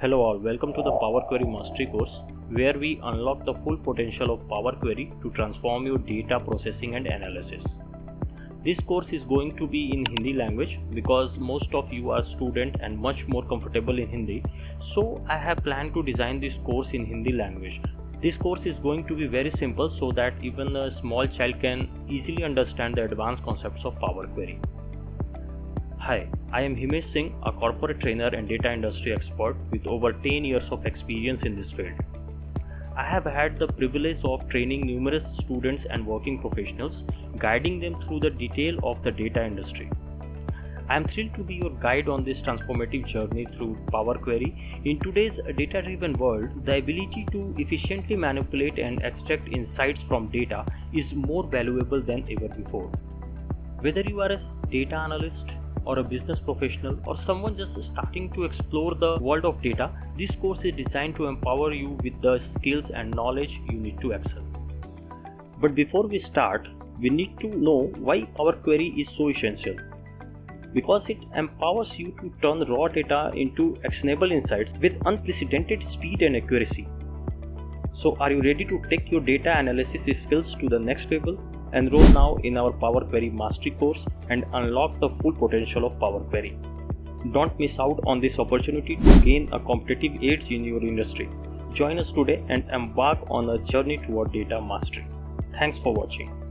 Hello all, welcome to the Power Query Mastery course where we unlock the full potential of Power Query to transform your data processing and analysis. This course is going to be in Hindi language because most of you are student and much more comfortable in Hindi. So I have planned to design this course in Hindi language. This course is going to be very simple so that even a small child can easily understand the advanced concepts of Power Query. Hi, I am Himesh Singh, a corporate trainer and data industry expert with over 10 years of experience in this field. I have had the privilege of training numerous students and working professionals, guiding them through the detail of the data industry. I am thrilled to be your guide on this transformative journey through Power Query. In today's data-driven world, the ability to efficiently manipulate and extract insights from data is more valuable than ever before. Whether you are a data analyst, or a business professional, or someone just starting to explore the world of data, this course is designed to empower you with the skills and knowledge you need to excel. But before we start, we need to know why Power Query is so essential. Because it empowers you to turn raw data into actionable insights with unprecedented speed and accuracy. So are you ready to take your data analysis skills to the next level? Enroll now in our Power Query Mastery course and unlock the full potential of Power Query. Don't miss out on this opportunity to gain a competitive edge in your industry. Join us today and embark on a journey toward data mastery. Thanks for watching.